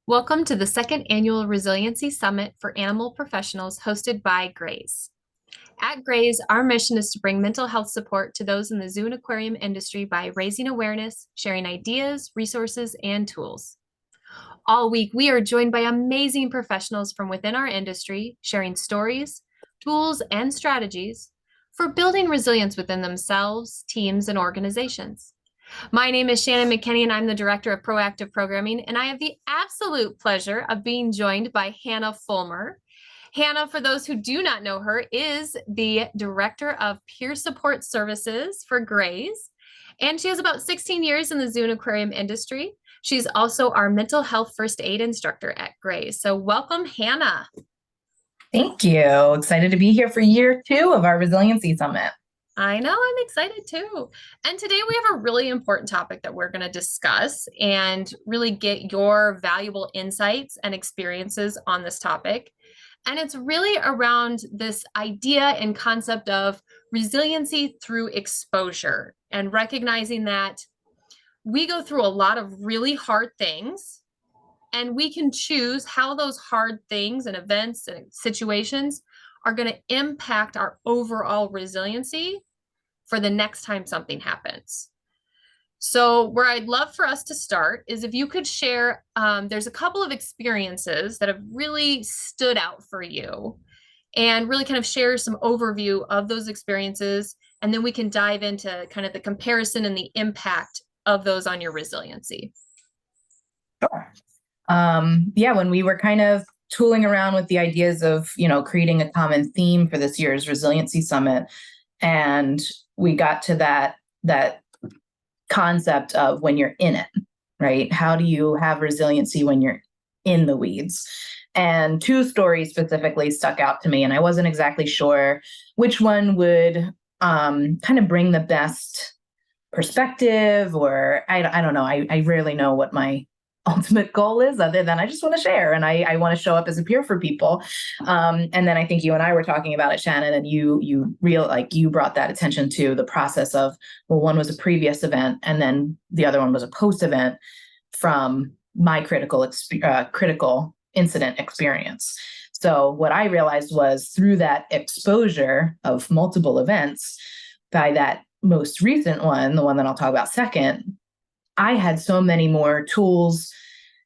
Welcome to the second annual Resiliency Summit for Animal Professionals hosted by GRAZE. At GRAZE, our mission is to bring mental health support to those in the zoo and aquarium industry by raising awareness, sharing ideas, resources, and tools. All week, we are joined by amazing professionals from within our industry, sharing stories, tools, and strategies for building resilience within themselves, teams, and organizations. My name is Shannon McKinney, and I'm the Director of Proactive Programming, and I have the absolute pleasure of being joined by Hannah Fullmer. Hannah, for those who do not know her, is the Director of Peer Support Services for GRAZE, and she has about 16 years in the zoo and aquarium industry. She's also our mental health first aid instructor at GRAZE. So welcome, Hannah. Thank you. Excited to be here for year 2 of our Resiliency Summit. I know, I'm excited too. And today we have a really important topic that we're going to discuss and really get your valuable insights and experiences on this topic. And it's really around this idea and concept of resiliency through exposure and recognizing that we go through a lot of really hard things and we can choose how those hard things and events and situations are going to impact our overall resiliency for the next time something happens. So where I'd love for us to start is if you could share, there's a couple of experiences that have really stood out for you and really kind of share some overview of those experiences. And then we can dive into kind of the comparison and the impact of those on your resiliency. Sure. When we were kind of tooling around with the ideas of, creating a common theme for this year's Resiliency Summit, and we got to that concept of when you're in it, right? How do you have resiliency when you're in the weeds? And 2 stories specifically stuck out to me, and I wasn't exactly sure which one would kind of bring the best perspective, or I don't know. I rarely know what my ultimate goal is, other than I just want to share and I want to show up as a peer for people. And then I think you and I were talking about it, Shannon, and you brought that attention to the process of, well, one was a previous event and then the other one was a post event from my critical incident experience. So what I realized was through that exposure of multiple events, by that most recent one, the one that I'll talk about second, I had so many more tools,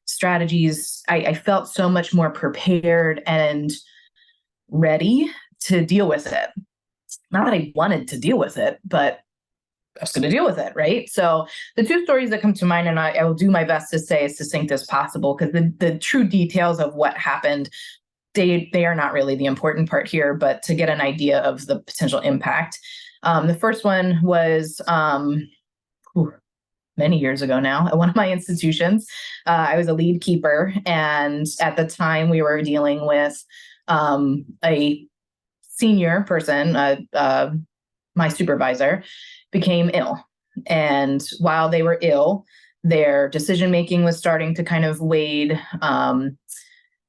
strategies. I felt so much more prepared and ready to deal with it. Not that I wanted to deal with it, but I was going to deal with it, right? So the 2 stories that come to mind, and I will do my best to say as succinct as possible, because the true details of what happened, they are not really the important part here, but to get an idea of the potential impact. The first one was many years ago now at one of my institutions. I was a lead keeper, and at the time we were dealing with a senior person, my supervisor, became ill. And while they were ill, their decision-making was starting to kind of wade.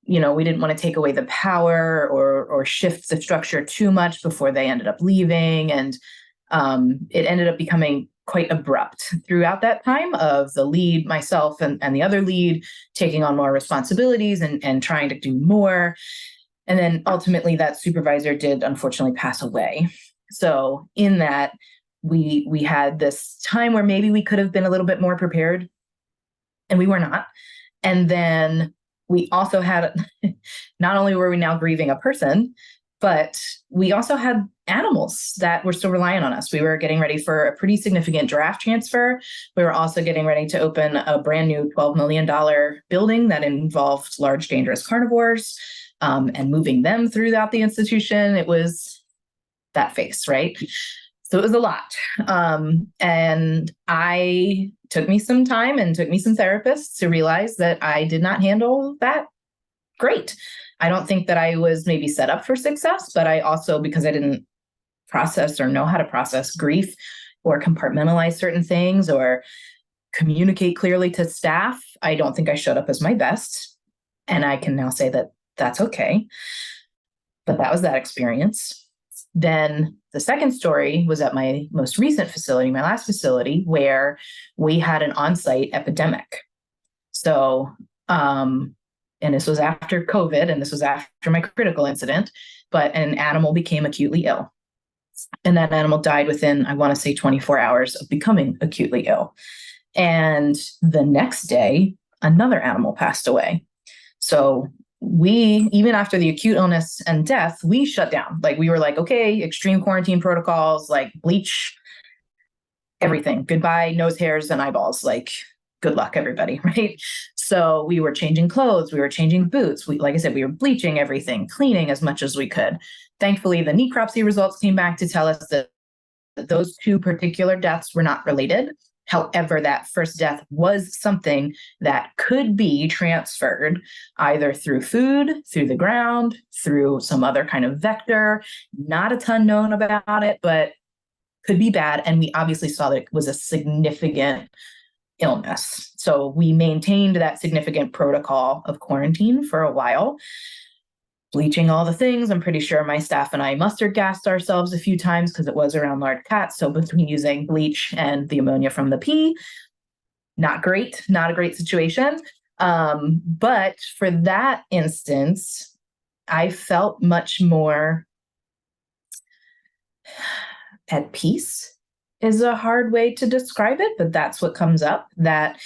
We didn't want to take away the power or shift the structure too much before they ended up leaving. And it ended up becoming quite abrupt throughout that time of the lead, myself and the other lead taking on more responsibilities and trying to do more. And then ultimately that supervisor did unfortunately pass away. So in that, we had this time where maybe we could have been a little bit more prepared, and we were not. And then we also had, not only were we now grieving a person, but we also had animals that were still relying on us. We were getting ready for a pretty significant draft transfer. We were also getting ready to open a brand new $12 million building that involved large, dangerous carnivores, and moving them throughout the institution. It was that phase, right? So it was a lot. And I took me some time and took me some therapists to realize that I did not handle that great. I don't think that I was maybe set up for success, but I also, because I didn't process or know how to process grief or compartmentalize certain things or communicate clearly to staff, I don't think I showed up as my best. And I can now say that that's okay. But that was that experience. Then the second story was at my most recent facility, my last facility, where we had an on-site epidemic. So, and this was after COVID, and this was after my critical incident, but an animal became acutely ill. And that animal died within, I want to say, 24 hours of becoming acutely ill. And the next day, another animal passed away. So we, even after the acute illness and death, we shut down. Like we were like, okay, extreme quarantine protocols, like bleach, everything. Goodbye, nose hairs and eyeballs. Like, good luck, everybody, right? So we were changing clothes, we were changing boots. We, like I said, we were bleaching everything, cleaning as much as we could. Thankfully, the necropsy results came back to tell us that those two particular deaths were not related. However, that first death was something that could be transferred either through food, through the ground, through some other kind of vector. Not a ton known about it, but could be bad. And we obviously saw that it was a significant illness. So we maintained that significant protocol of quarantine for a while, bleaching all the things. I'm pretty sure my staff and I mustard gassed ourselves a few times because it was around large cats. So between using bleach and the ammonia from the pee, not great, not a great situation. But for that instance, I felt much more at peace is a hard way to describe it, but that's what comes up, that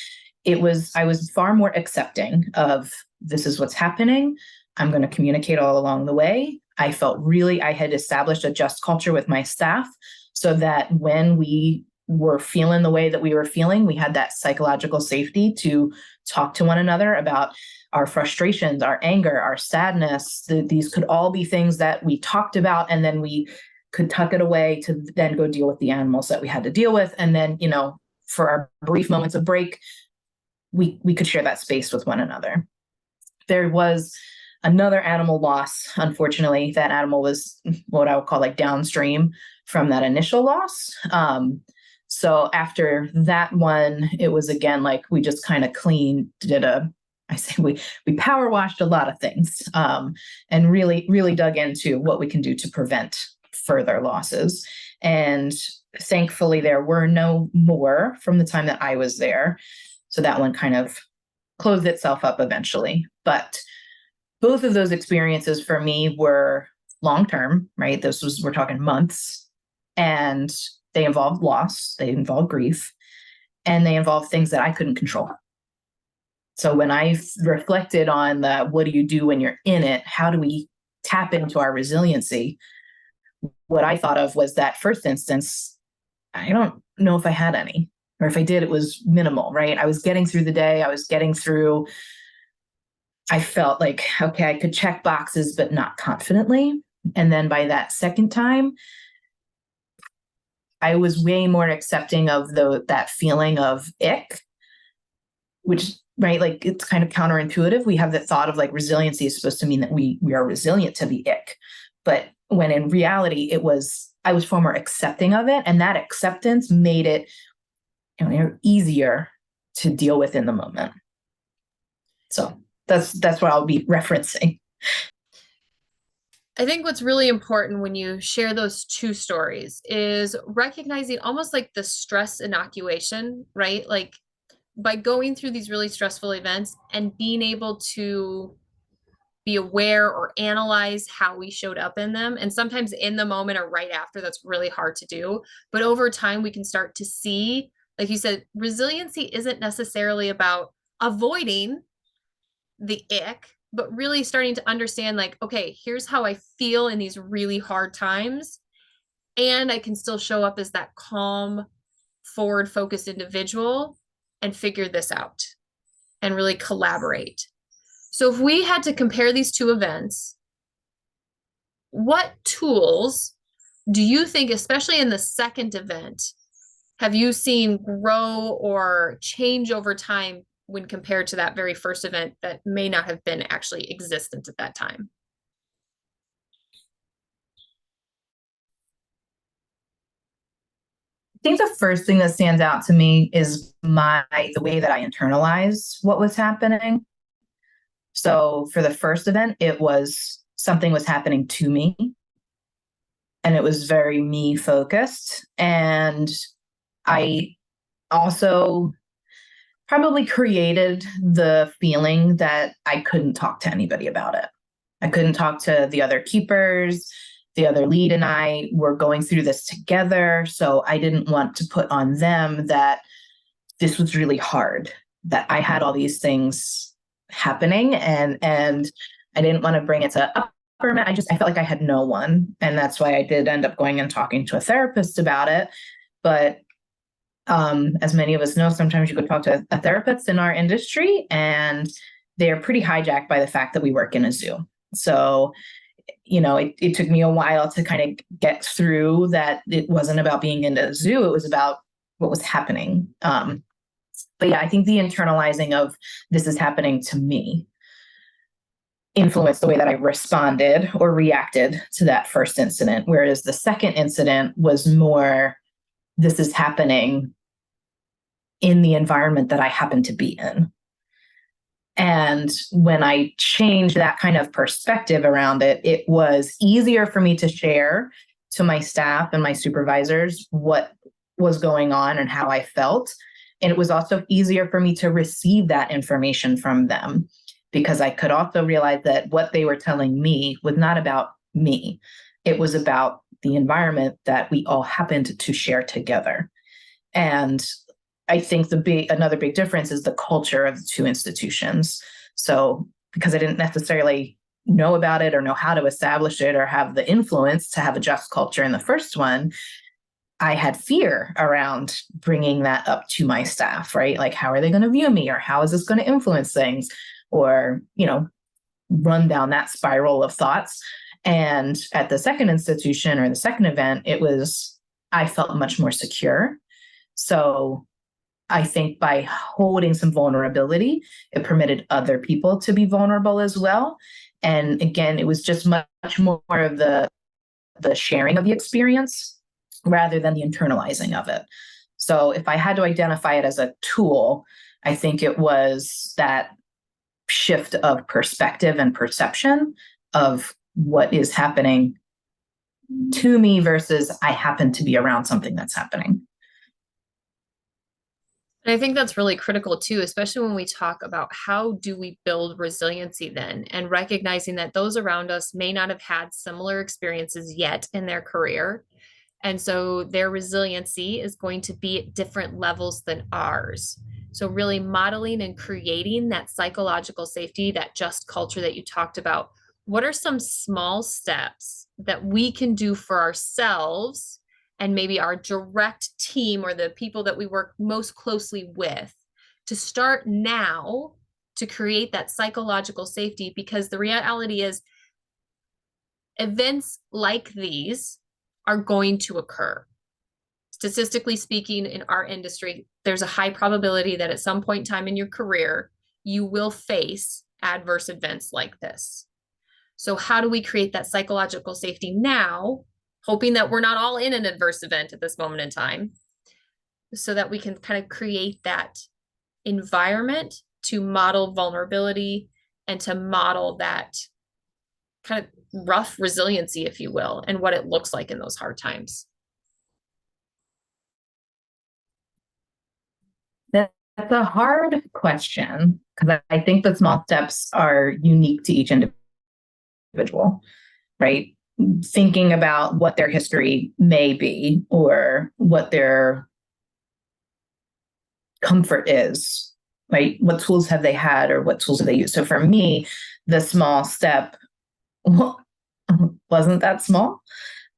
I was far more accepting of this is what's happening. I'm going to communicate all along the way. I had established a just culture with my staff so that when we were feeling the way that we were feeling, we had that psychological safety to talk to one another about our frustrations, our anger, our sadness. These could all be things that we talked about, and then we could tuck it away to then go deal with the animals that we had to deal with. And then, for our brief moments of break, we could share that space with one another. There was another animal loss. Unfortunately, that animal was what I would call like downstream from that initial loss. So after that one, it was again, like we just kind of we power washed a lot of things, and really, really dug into what we can do to prevent further losses. And thankfully, there were no more from the time that I was there. So that one kind of closed itself up eventually. But both of those experiences for me were long-term, right? We're talking months, and they involved loss, they involved grief, and they involved things that I couldn't control. So when I reflected on what do you do when you're in it? How do we tap into our resiliency? What I thought of was that first instance, I don't know if I had any, or if I did, it was minimal, right? I was getting through the day. I felt like, okay, I could check boxes, but not confidently. And then by that second time, I was way more accepting of that feeling of ick, which, right, like it's kind of counterintuitive. We have the thought of like resiliency is supposed to mean that we are resilient to the ick. But when in reality, I was far more accepting of it. And that acceptance made it easier to deal with in the moment. So that's what I'll be referencing. I think what's really important when you share those two stories is recognizing almost like the stress inoculation, right? Like by going through these really stressful events and being able to be aware or analyze how we showed up in them. And sometimes in the moment or right after, that's really hard to do. But over time, we can start to see, like you said, resiliency isn't necessarily about avoiding the ick, but really starting to understand like, okay, here's how I feel in these really hard times. And I can still show up as that calm, forward focused individual and figure this out and really collaborate. So if we had to compare these two events, what tools do you think, especially in the second event, have you seen grow or change over time when compared to that very first event that may not have been actually existent at that time? I think the first thing that stands out to me is the way that I internalized what was happening. So for the first event, it was something was happening to me, and it was very me focused. And I also probably created the feeling that I couldn't talk to anybody about it. I couldn't talk to the other keepers. The other lead and I were going through this together. So I didn't want to put on them that this was really hard, that I had all these things happening, and I didn't want to bring it to upper. I felt like I had no one. And that's why I did end up going and talking to a therapist about it. But as many of us know, sometimes you could talk to a therapist in our industry and they're pretty hijacked by the fact that we work in a zoo. So, it took me a while to kind of get through that. It wasn't about being in a zoo. It was about what was happening. But yeah, I think the internalizing of this is happening to me influenced the way that I responded or reacted to that first incident. Whereas the second incident was more, this is happening in the environment that I happen to be in. And when I changed that kind of perspective around it, it was easier for me to share to my staff and my supervisors what was going on and how I felt. And it was also easier for me to receive that information from them, because I could also realize that what they were telling me was not about me. It was about the environment that we all happened to share together. And I think another big difference is the culture of the two institutions. So because I didn't necessarily know about it or know how to establish it or have the influence to have a just culture in the first one, I had fear around bringing that up to my staff, right? Like, how are they going to view me, or how is this going to influence things, or, run down that spiral of thoughts. And at the second institution or the second event, I felt much more secure. So I think by holding some vulnerability, it permitted other people to be vulnerable as well. And again, it was just much more of the sharing of the experience rather than the internalizing of it. So if I had to identify it as a tool, I think it was that shift of perspective and perception of what is happening to me versus I happen to be around something that's happening. And I think that's really critical too, especially when we talk about how do we build resiliency then, and recognizing that those around us may not have had similar experiences yet in their career. And so their resiliency is going to be at different levels than ours. So really modeling and creating that psychological safety, that just culture that you talked about. What are some small steps that we can do for ourselves and maybe our direct team or the people that we work most closely with to start now to create that psychological safety? Because the reality is events like these are going to occur. Statistically speaking, in our industry, there's a high probability that at some point in time in your career, you will face adverse events like this. So how do we create that psychological safety now, hoping that we're not all in an adverse event at this moment in time, so that we can kind of create that environment to model vulnerability and to model that kind of rough resiliency, if you will, and what it looks like in those hard times? That's a hard question, because I think the small steps are unique to each individual, right? Thinking about what their history may be or what their comfort is, right? What tools have they had or what tools have they used? So for me, the small step wasn't that small.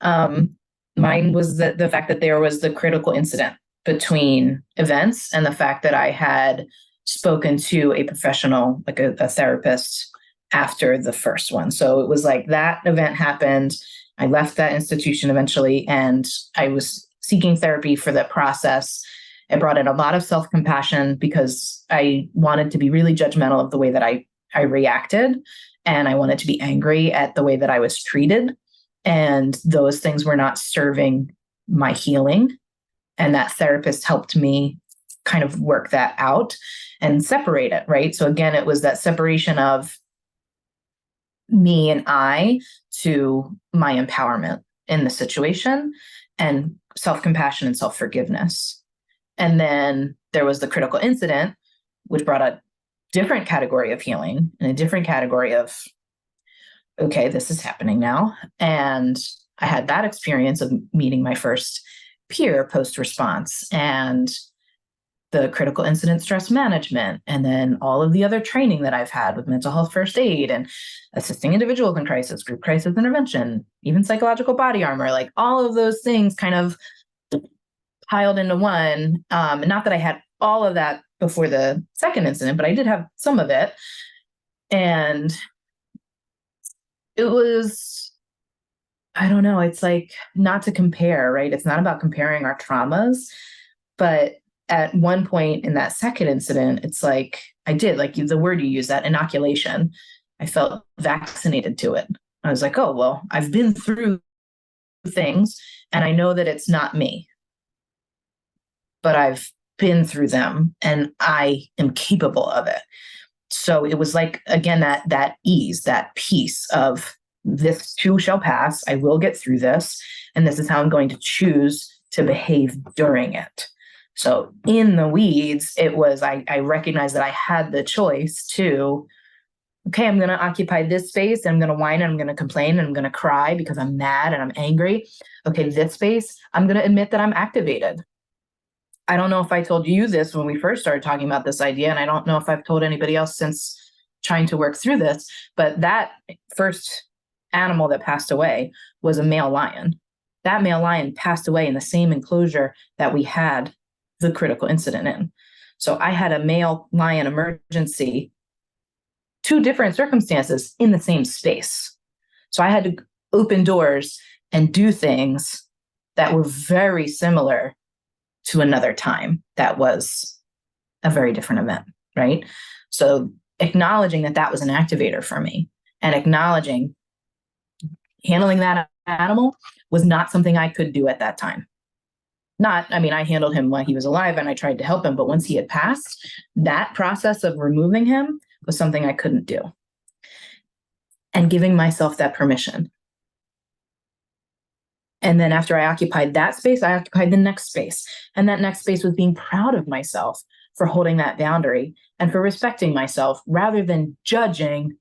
Mine was the fact that there was the critical incident between events and the fact that I had spoken to a professional, like a therapist, after the first one. So it was like that event happened. I left that institution eventually, and I was seeking therapy for the process. It brought in a lot of self-compassion because I wanted to be really judgmental of the way that I reacted. And I wanted to be angry at the way that I was treated. And those things were not serving my healing. And that therapist helped me kind of work that out and separate it, right? So again, it was that separation of me and I to my empowerment in the situation, and self-compassion and self-forgiveness. And then there was the critical incident, which brought a different category of healing and a different category of, okay, this is happening now. And I had that experience of meeting my first peer post response and the critical incident stress management, and then all of the other training that I've had with mental health first aid and assisting individuals in crisis, group crisis intervention, even psychological body armor, like all of those things kind of piled into one. Not that I had all of that before the second incident, but I did have some of it. And it was, I don't know, it's like not to compare, right? It's not about comparing our traumas, but at one point in that second incident, it's like I did, like the word you use, that inoculation. I felt vaccinated to it. I was like, oh, well, I've been through things and I know that it's not me, but I've been through them and I am capable of it. So it was like, again, that ease, that peace of this too shall pass. I will get through this. And this is how I'm going to choose to behave during it. So in the weeds, it was, I recognized that I had the choice to, okay, I'm going to occupy this space and I'm going to whine and I'm going to complain and I'm going to cry because I'm mad and I'm angry. Okay, this space, I'm going to admit that I'm activated. I don't know if I told you this when we first started talking about this idea, and I don't know if I've told anybody else since trying to work through this, but that first animal that passed away was a male lion. That male lion passed away in the same enclosure that we had the critical incident in. So I had a male lion emergency, two different circumstances in the same space. So I had to open doors and do things that were very similar to another time that was a very different event, right? So acknowledging that that was an activator for me and acknowledging handling that animal was not something I could do at that time. I handled him while he was alive and I tried to help him, but once he had passed, that process of removing him was something I couldn't do. And giving myself that permission. And then after I occupied that space, I occupied the next space. And that next space was being proud of myself for holding that boundary and for respecting myself rather than judging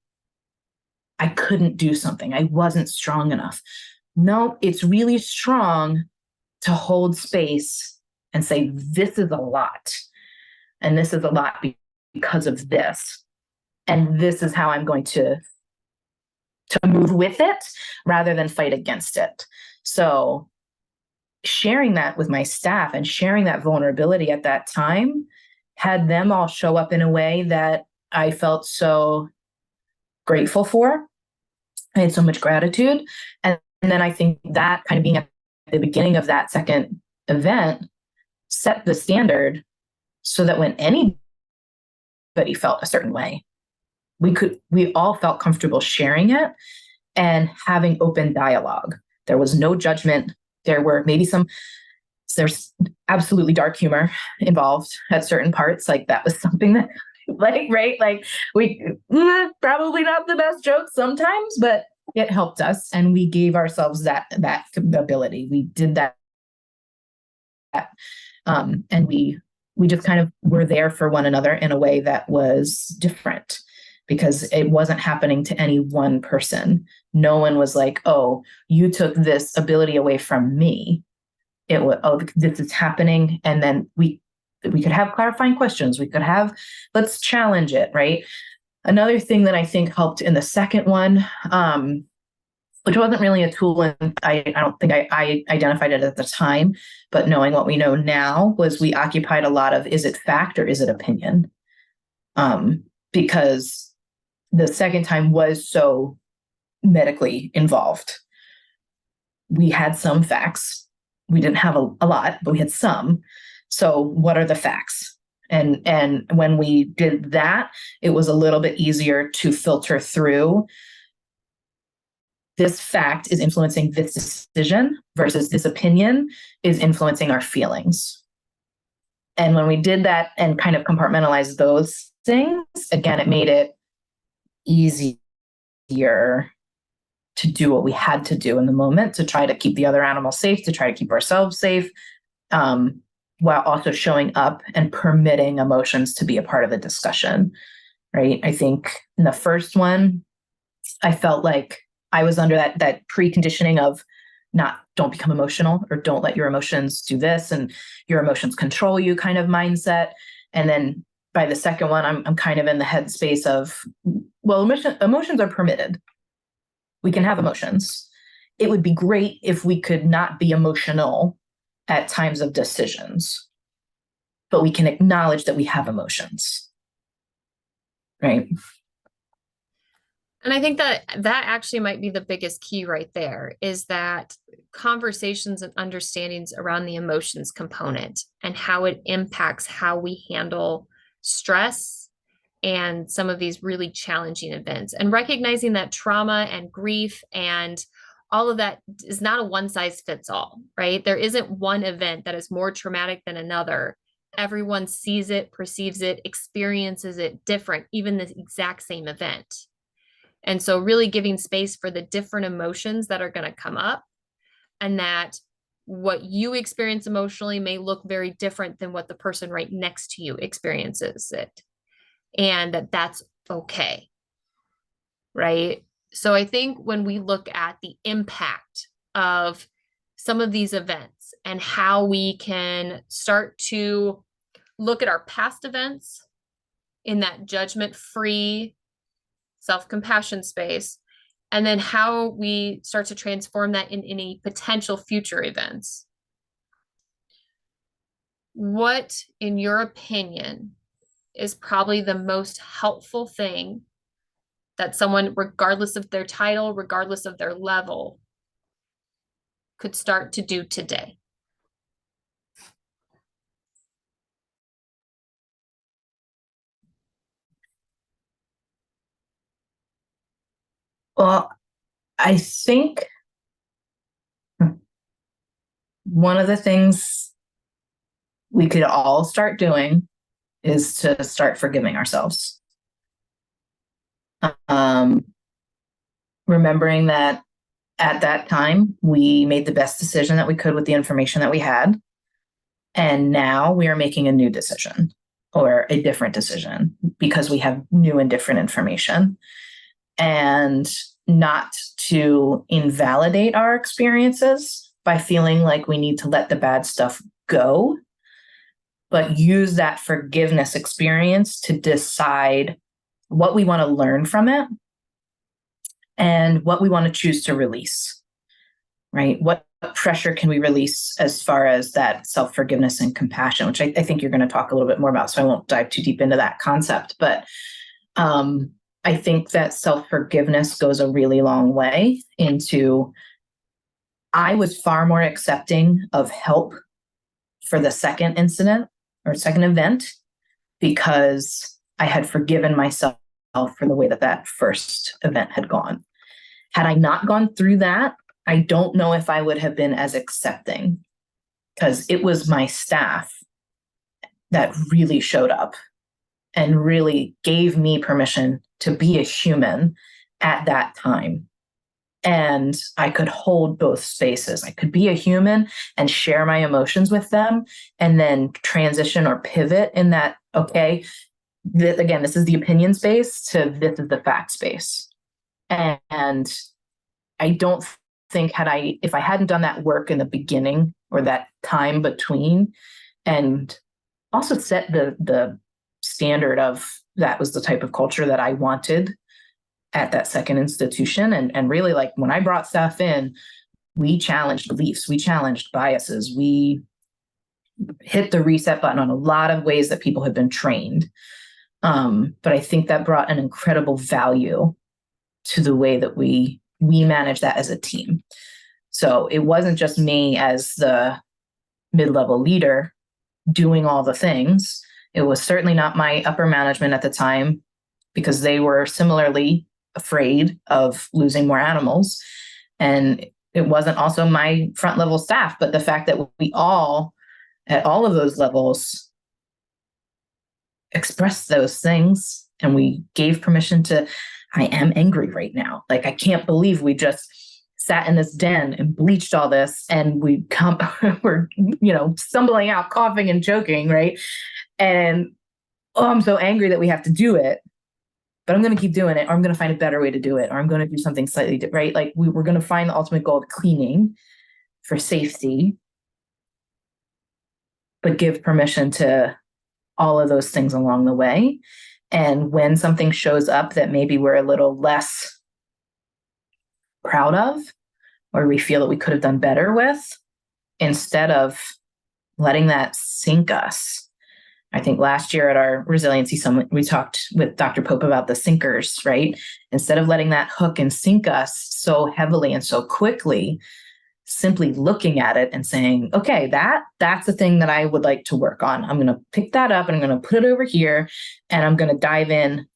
I couldn't do something. I wasn't strong enough. No, it's really strong to hold space and say, this is a lot. And this is a lot because of this. And this is how I'm going to move with it rather than fight against it. So sharing that with my staff and sharing that vulnerability at that time had them all show up in a way that I felt so grateful for. I had so much gratitude. And then I think that kind of being at the beginning of that second event set the standard so that when anybody felt a certain way, we all felt comfortable sharing it and having open dialogue. There was no judgment. There were maybe there's absolutely dark humor involved at certain parts. Like that was something that we probably not the best jokes sometimes, but it helped us. And we gave ourselves that ability. We did that. And we just kind of were there for one another in a way that was different because it wasn't happening to any one person. No one was like, oh, you took this ability away from me. It was, oh, this is happening. And then we could have clarifying questions. We could have, let's challenge it, right? Another thing that I think helped in the second one, which wasn't really a tool, and I don't think I identified it at the time, but knowing what we know now, was we occupied a lot of, is it fact or is it opinion? Because the second time was so medically involved. We had some facts. We didn't have a lot, but we had some. So what are the facts? And when we did that, it was a little bit easier to filter through this fact is influencing this decision versus this opinion is influencing our feelings. And when we did that and kind of compartmentalized those things, again, it made it easier to do what we had to do in the moment to try to keep the other animals safe, to try to keep ourselves safe. while also showing up and permitting emotions to be a part of the discussion, right? I think in the first one, I felt like I was under that preconditioning of don't become emotional, or don't let your emotions do this and your emotions control you kind of mindset. And then by the second one, I'm kind of in the headspace of, well, emotions are permitted. We can have emotions. It would be great if we could not be emotional at times of decisions, but we can acknowledge that we have emotions, right? And I think that actually might be the biggest key right there, is that conversations and understandings around the emotions component and how it impacts how we handle stress and some of these really challenging events, and recognizing that trauma and grief and all of that is not a one size fits all, right? There isn't one event that is more traumatic than another. Everyone sees it, perceives it, experiences it different, even the exact same event. And so really giving space for the different emotions that are going to come up, and that what you experience emotionally may look very different than what the person right next to you experiences it. And that's okay. Right. So I think when we look at the impact of some of these events and how we can start to look at our past events in that judgment-free self-compassion space, and then how we start to transform that in any potential future events. What, in your opinion, is probably the most helpful thing that someone, regardless of their title, regardless of their level, could start to do today? Well, I think one of the things we could all start doing is to start forgiving ourselves. Remembering that at that time, we made the best decision that we could with the information that we had. And now we are making a new decision, or a different decision, because we have new and different information. And not to invalidate our experiences by feeling like we need to let the bad stuff go, but use that forgiveness experience to decide what we want to learn from it and what we want to choose to release, right? What pressure can we release as far as that self-forgiveness and compassion, which I think you're going to talk a little bit more about, so I won't dive too deep into that concept. But I think that self-forgiveness goes a really long way into, I was far more accepting of help for the second incident or second event because I had forgiven myself for the way that first event had gone. Had I not gone through that, I don't know if I would have been as accepting, because it was my staff that really showed up and really gave me permission to be a human at that time. And I could hold both spaces. I could be a human and share my emotions with them, and then transition or pivot in that, okay, again, this is the opinion space to this is the fact space. And I don't think if I hadn't done that work in the beginning, or that time between, and also set the standard of that was the type of culture that I wanted at that second institution. And really, like, when I brought staff in, we challenged beliefs, we challenged biases, we hit the reset button on a lot of ways that people had been trained. But I think that brought an incredible value to the way that we manage that as a team. So it wasn't just me as the mid-level leader doing all the things. It was certainly not my upper management at the time, because they were similarly afraid of losing more animals. And it wasn't also my front level staff, but the fact that we all, at all of those levels, expressed those things, and we gave permission to, I am angry right now. Like, I can't believe we just sat in this den and bleached all this, and we're, stumbling out, coughing and choking, right? And oh, I'm so angry that we have to do it, but I'm going to keep doing it, or I'm going to find a better way to do it, or I'm going to do something slightly different, right? Like we're going to find the ultimate goal of cleaning for safety, but give permission to all of those things along the way. And when something shows up that maybe we're a little less proud of, or we feel that we could have done better with, instead of letting that sink us. I think last year at our Resiliency Summit, we talked with Dr. Pope about the sinkers, right? Instead of letting that hook and sink us so heavily and so quickly, simply looking at it and saying, okay, that's the thing that I would like to work on. I'm going to pick that up and I'm going to put it over here, and I'm going to dive in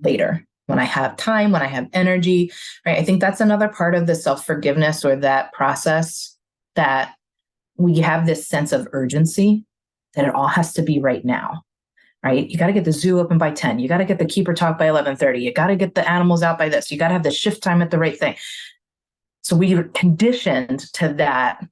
later when I have time, when I have energy, right? I think that's another part of the self-forgiveness, or that process, that we have this sense of urgency that it all has to be right now, right? You got to get the zoo open by 10. You got to get the keeper talk by 11:30. You got to get the animals out by this. You got to have the shift time at the right thing. So we are conditioned to that.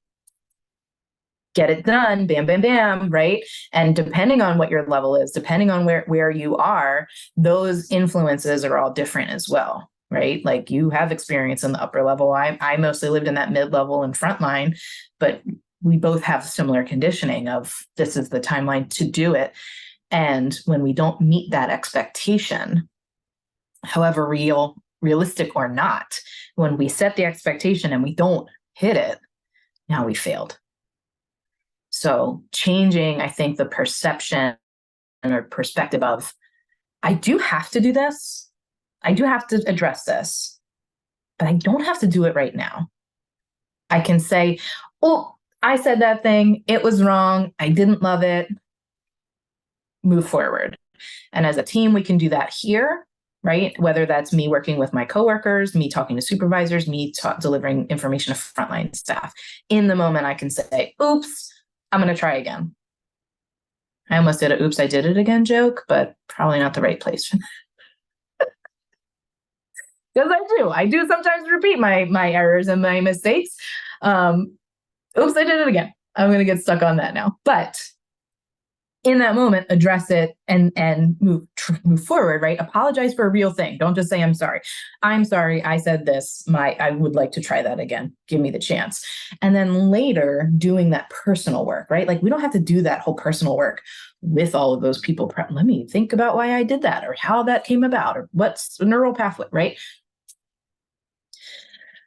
Get it done, bam, bam, bam, right? And depending on what your level is, depending on where you are, those influences are all different as well, right? Like you have experience in the upper level. I mostly lived in that mid-level and frontline, but we both have similar conditioning of this is the timeline to do it. And when we don't meet that expectation, however realistic or not, when we set the expectation and we don't hit it, now we failed. So changing, I think, the perception or perspective of, I do have to do this. I do have to address this, but I don't have to do it right now. I can say, oh, I said that thing. It was wrong. I didn't love it. Move forward. And as a team, we can do that here, right? Whether that's me working with my coworkers, me talking to supervisors, me delivering information to frontline staff. In the moment, I can say, oops, I'm going to try again. I almost did a oops, I did it again joke, but probably not the right place for that. Because I do sometimes repeat my errors and my mistakes. Oops, I did it again. I'm going to get stuck on that now. But in that moment, address it and move forward, right? Apologize for a real thing. Don't just say, I'm sorry. I'm sorry, I said this. I would like to try that again. Give me the chance. And then later doing that personal work, right? Like we don't have to do that whole personal work with all of those people. Let me think about why I did that, or how that came about, or what's the neural pathway, right?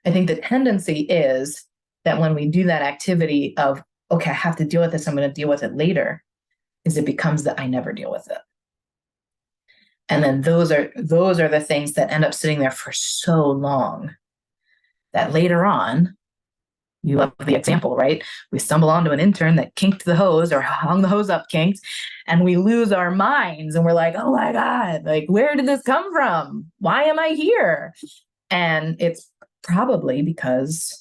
I think the tendency is that when we do that activity of, okay, I have to deal with this, I'm going to deal with it later, is it becomes that I never deal with it. And then those are the things that end up sitting there for so long that later on, you love the example, right? We stumble onto an intern that kinked the hose or hung the hose up kinked, and we lose our minds and we're like, oh my God, like, where did this come from? Why am I here? And it's probably because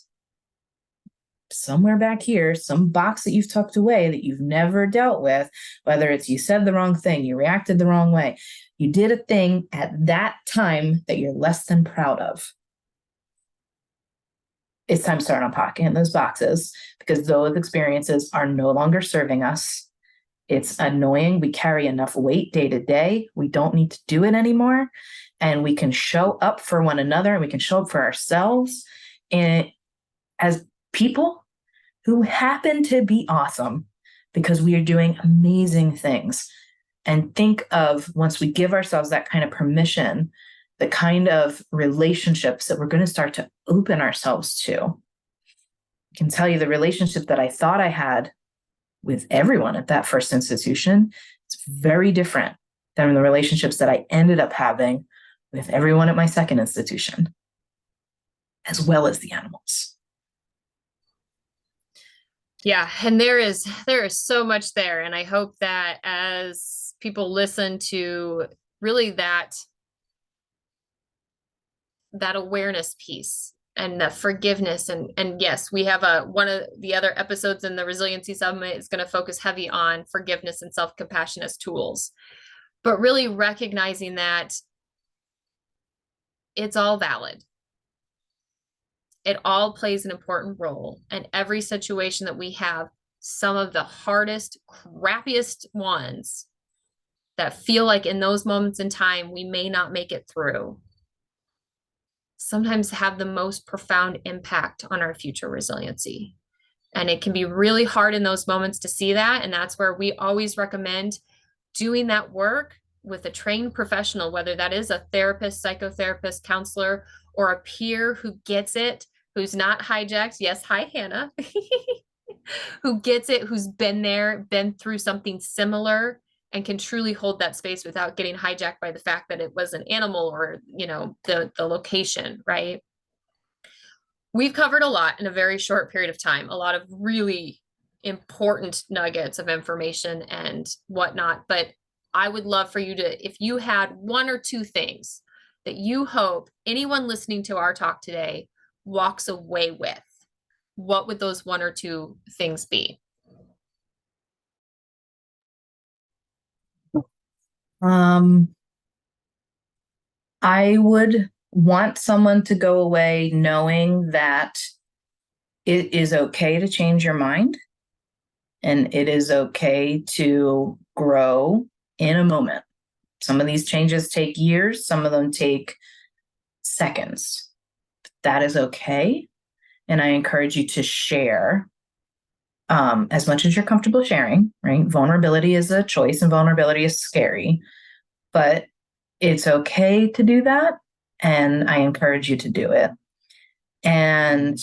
somewhere back here, some box that you've tucked away that you've never dealt with, whether it's you said the wrong thing, you reacted the wrong way, you did a thing at that time that you're less than proud of. It's time to start unpacking those boxes, because those experiences are no longer serving us. It's annoying. We carry enough weight day to day. We don't need to do it anymore. And we can show up for one another, and we can show up for ourselves as people who happen to be awesome, because we are doing amazing things. And think of, once we give ourselves that kind of permission, the kind of relationships that we're going to start to open ourselves to. I can tell you the relationship that I thought I had with everyone at that first institution, it's very different than the relationships that I ended up having with everyone at my second institution, as well as the animals. Yeah, and there is so much there. And I hope that as people listen to really that awareness piece and that forgiveness, and yes, we have one of the other episodes in the Resiliency Summit is going to focus heavy on forgiveness and self-compassion as tools, but really recognizing that it's all valid. it all plays an important role. And every situation that we have, some of the hardest, crappiest ones that feel like in those moments in time, we may not make it through, sometimes have the most profound impact on our future resiliency. And it can be really hard in those moments to see that. And that's where we always recommend doing that work with a trained professional, whether that is a therapist, psychotherapist, counselor, or a peer who gets it, who's not hijacked. Yes, hi, Hannah. Who gets it, who's been there, been through something similar, and can truly hold that space without getting hijacked by the fact that it was an animal or, the location, right? We've covered a lot in a very short period of time, a lot of really important nuggets of information and whatnot. But I would love for you to, if you had one or two things that you hope anyone listening to our talk today walks away with, what would those one or two things be? I would want someone to go away knowing that it is okay to change your mind and it is okay to grow in a moment. Some of these changes take years, some of them take seconds. That is okay. And I encourage you to share as much as you're comfortable sharing, right? Vulnerability is a choice and vulnerability is scary, but it's okay to do that. And I encourage you to do it. And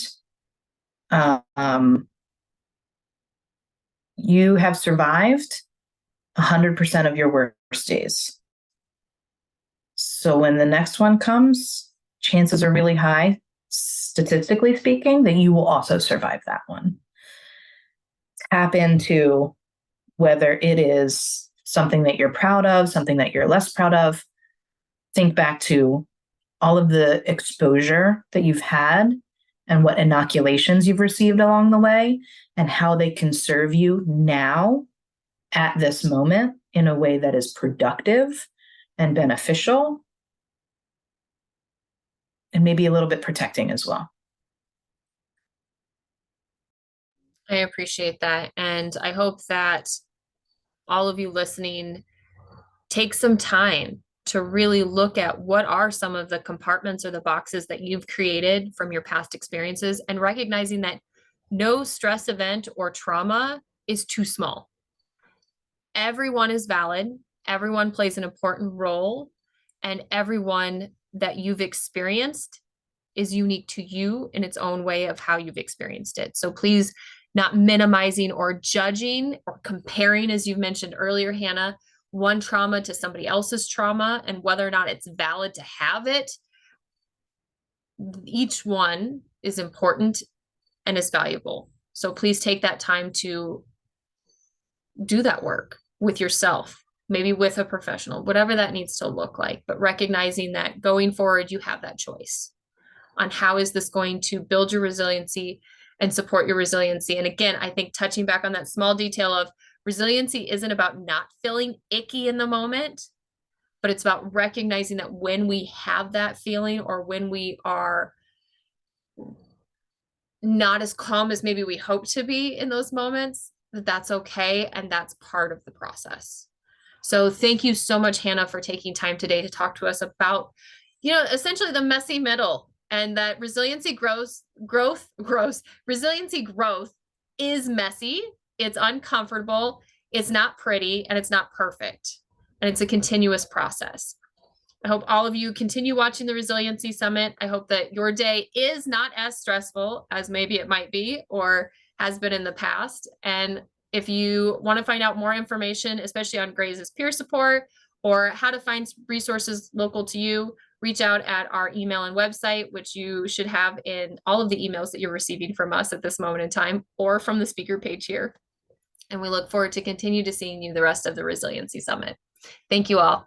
you have survived 100% of your worst days. So when the next one comes, chances are really high, statistically speaking, that you will also survive that one. Tap into whether it is something that you're proud of, something that you're less proud of. Think back to all of the exposure that you've had and what inoculations you've received along the way and how they can serve you now at this moment in a way that is productive and beneficial and maybe a little bit protecting as well. I appreciate that. And I hope that all of you listening take some time to really look at what are some of the compartments or the boxes that you've created from your past experiences and recognizing that no stress event or trauma is too small. Everyone is valid. Everyone plays an important role, and everyone that you've experienced is unique to you in its own way of how you've experienced it. So please, not minimizing or judging or comparing, as you've mentioned earlier, Hannah, one trauma to somebody else's trauma and whether or not it's valid to have it. Each one is important and is valuable. So please take that time to do that work with yourself, maybe with a professional, whatever that needs to look like, but recognizing that going forward, you have that choice on how is this going to build your resiliency and support your resiliency. And again, I think touching back on that small detail of resiliency isn't about not feeling icky in the moment, but it's about recognizing that when we have that feeling or when we are not as calm as maybe we hope to be in those moments, that's okay. And that's part of the process. So thank you so much, Hannah, for taking time today to talk to us about, essentially the messy middle and that resiliency resiliency growth is messy. It's uncomfortable. It's not pretty and it's not perfect. And it's a continuous process. I hope all of you continue watching the Resiliency Summit. I hope that your day is not as stressful as maybe it might be or has been in the past. And if you want to find out more information, especially on GRAZE's peer support or how to find resources local to you, reach out at our email and website, which you should have in all of the emails that you're receiving from us at this moment in time or from the speaker page here. And we look forward to continue to seeing you the rest of the Resiliency Summit. Thank you all.